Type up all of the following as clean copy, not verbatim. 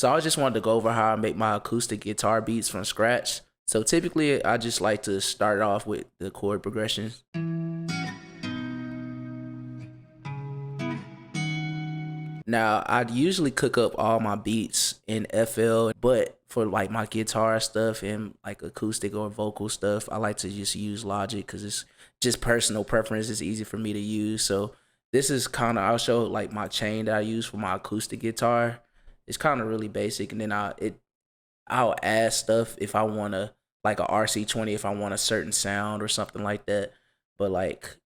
So I just wanted to go over how I make my acoustic guitar beats from scratch. So typically I just like to start off with the chord progressions. Now I'd usually cook up all my beats in FL, but for like my guitar stuff and like acoustic or vocal stuff, I like to just use Logic because it's just personal preference. It's easy for me to use. So this is kind of, I'll show like my chain that I use for my acoustic guitar. It's kind of really basic, and then I'll add stuff if I want to, like a RC20 if I want a certain sound or something like that. But like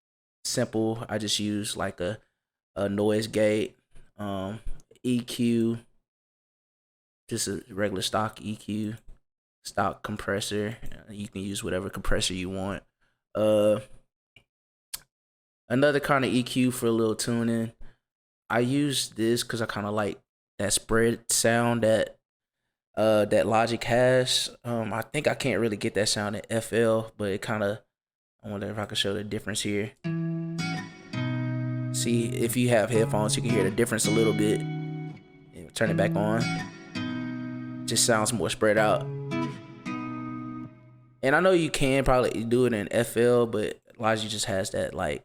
simple, I just use like a noise gate, EQ, just a regular stock EQ, stock compressor. You can use whatever compressor you want. Another kind of EQ for a little tuning. I use this because I kind of like that spread sound that Logic has. I think I can't really get that sound in FL, but it kind of, I wonder if I can show the difference here. See, if you have headphones, you can hear the difference a little bit. Turn it back on. Just sounds more spread out. And I know you can probably do it in FL, but Logic just has that like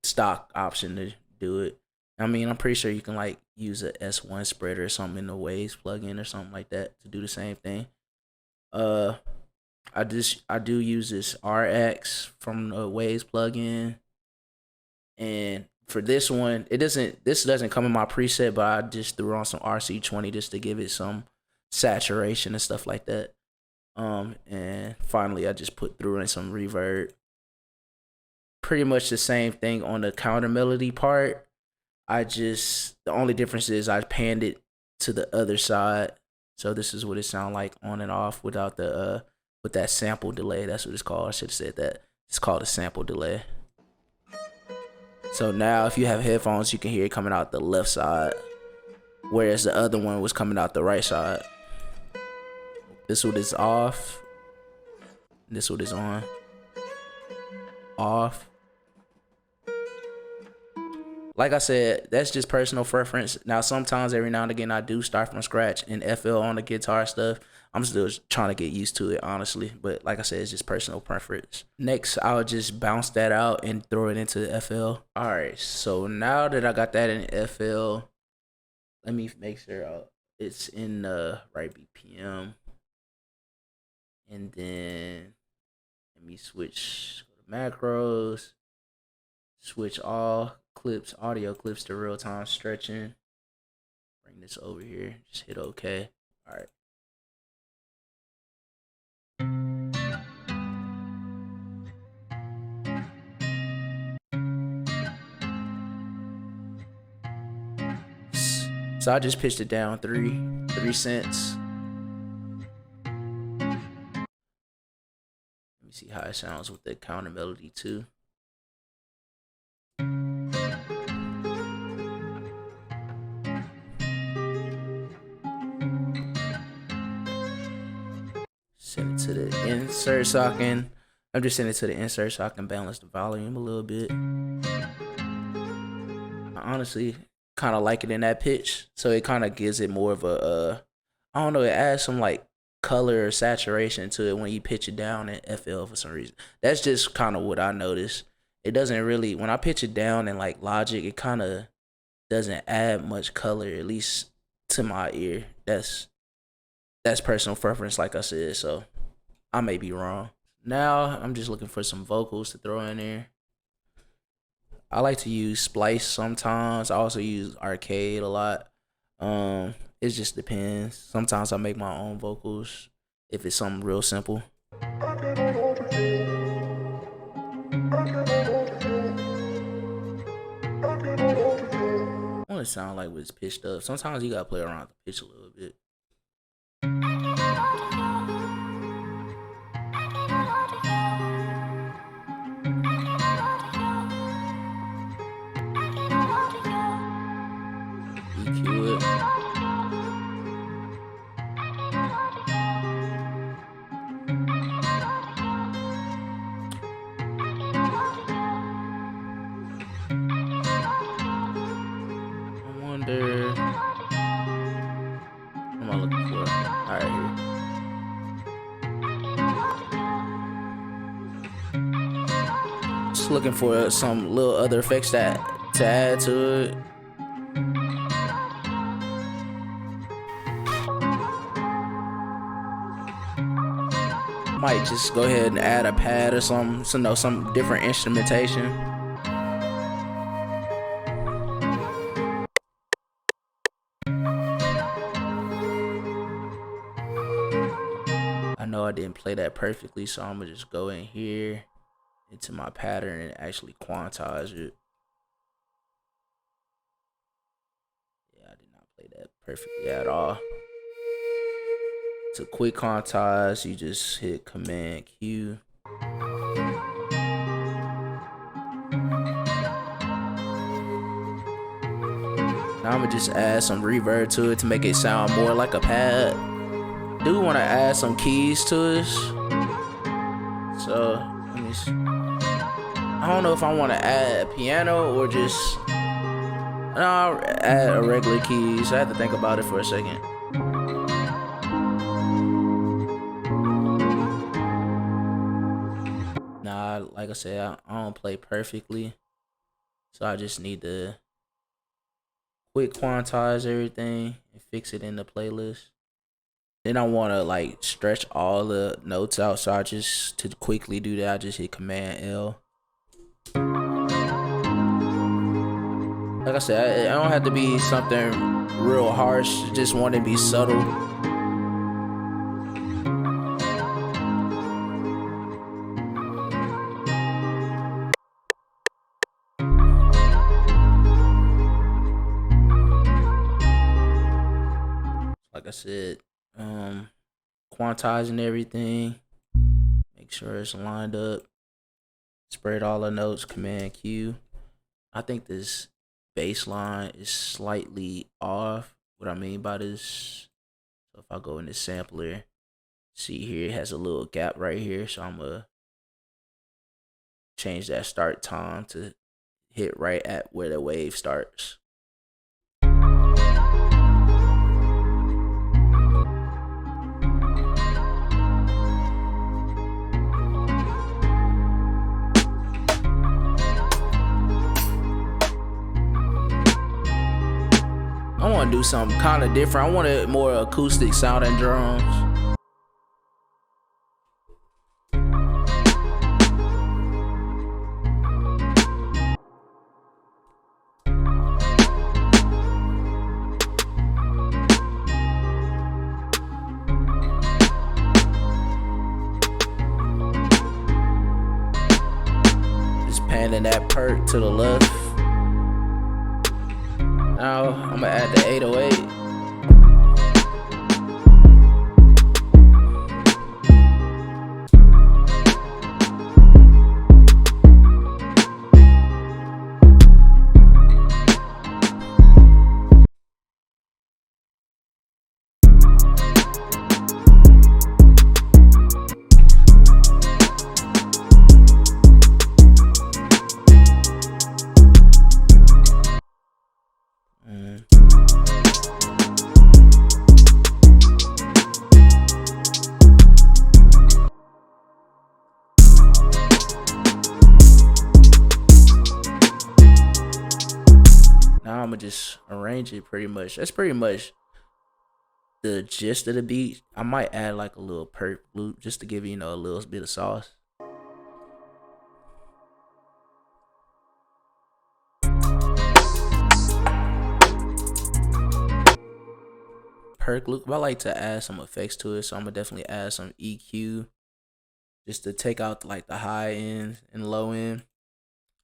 stock option to do it. I mean, I'm pretty sure you can like use a S1 spreader or something in the Waves plugin or something like that to do the same thing. I do use this RX from the Waves plugin, and for this one, this doesn't come in my preset, but I just threw on some RC20 just to give it some saturation and stuff like that. And finally, I just threw in some reverb. Pretty much the same thing on the counter melody part. The only difference is I panned it to the other side. So this is what it sounds like on and off without the with that sample delay. That's what it's called. I should have said that. It's called a sample delay. So now if you have headphones, you can hear it coming out the left side, whereas the other one was coming out the right side. This one is off. This one is on. Off. Like I said, that's just personal preference. Now, sometimes every now and again, I do start from scratch in FL on the guitar stuff. I'm still trying to get used to it, honestly. But like I said, it's just personal preference. Next, I'll just bounce that out and throw it into the FL. All right, so now that I got that in FL, let me make sure it's in the right BPM. And then let me switch to macros, switch all clips, audio clips to real time stretching. Bring this over here, just hit OK. All right. So I just pitched it down 3 cents. Let me see how it sounds with the counter melody too. Send it to the insert so I'm just sending it to the insert so I can balance the volume a little bit. I honestly kind of like it in that pitch, so it kind of gives it more of a I don't know, it adds some like color or saturation to it when you pitch it down in FL for some reason. That's just kind of what I noticed. It doesn't really, when I pitch it down in like Logic, it kind of doesn't add much color, at least to my ear. That's personal preference, like I said, so I may be wrong. Now I'm just looking for some vocals to throw in there. I like to use Splice sometimes. I also use Arcade a lot. It just depends. Sometimes I make my own vocals if it's something real simple. I want to sound like it's pitched up. Sometimes you gotta play around with the pitch a little bit. EQ it. am I looking for? All right, here. Just looking for some little other effects to add to it. Might just go ahead and add a pad or something, so know some different instrumentation. I know I didn't play that perfectly, so I'm gonna just go in here into my pattern and actually quantize it. Yeah, I did not play that perfectly at all. To quick quantize, you just hit Command Q. Now I'm gonna just add some reverb to it to make it sound more like a pad. Do want to add some keys to this, so let me see. I don't know if I want to add a piano or just I'll add a regular keys. I have to think about it for a second. Nah, like I said, I don't play perfectly, so I just need to quick quantize everything and fix it in the playlist. Then I want to like stretch all the notes out, so I just, to quickly do that, I just hit Command L. Like I said, I don't have to be something real harsh, just want to be subtle. Like I said, quantizing everything, make sure it's lined up, spread all the notes, Command Q. I think this bass line is slightly off. What I mean by this, so if I go in the sampler, see here it has a little gap right here, so I'm gonna change that start time to hit right at where the wave starts. I want to do something kind of different. I want it more acoustic sounding drums. Just panning that perk to the left. Now I'm gonna add the 808. Now I'm gonna just arrange it pretty much. That's pretty much the gist of the beat. I might add like a little perk loop just to give you know, a little bit of sauce. Perk loop. I like to add some effects to it, so I'm gonna definitely add some EQ just to take out like the high end and low end,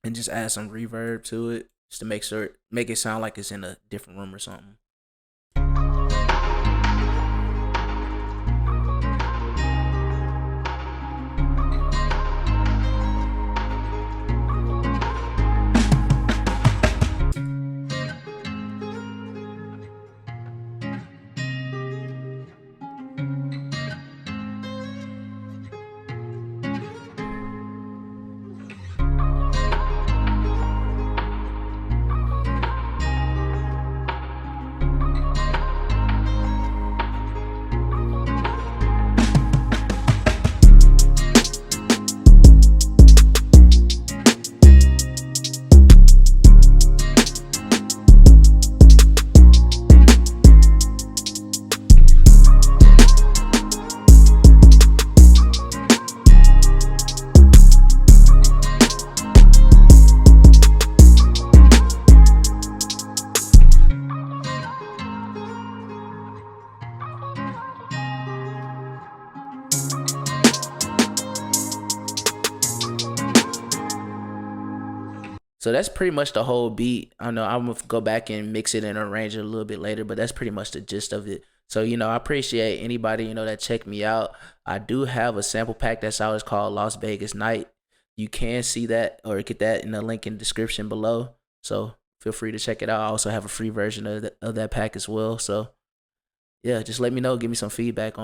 and just add some reverb to it just to make it sound like it's in a different room or something. So that's pretty much the whole beat. I know I'm gonna go back and mix it and arrange it a little bit later, but that's pretty much the gist of it. So, I appreciate anybody, that checked me out. I do have a sample pack that's out. It's called Las Vegas Night. You can see that or get that in the link in the description below. So feel free to check it out. I also have a free version of that pack as well. So yeah, just let me know. Give me some feedback on it.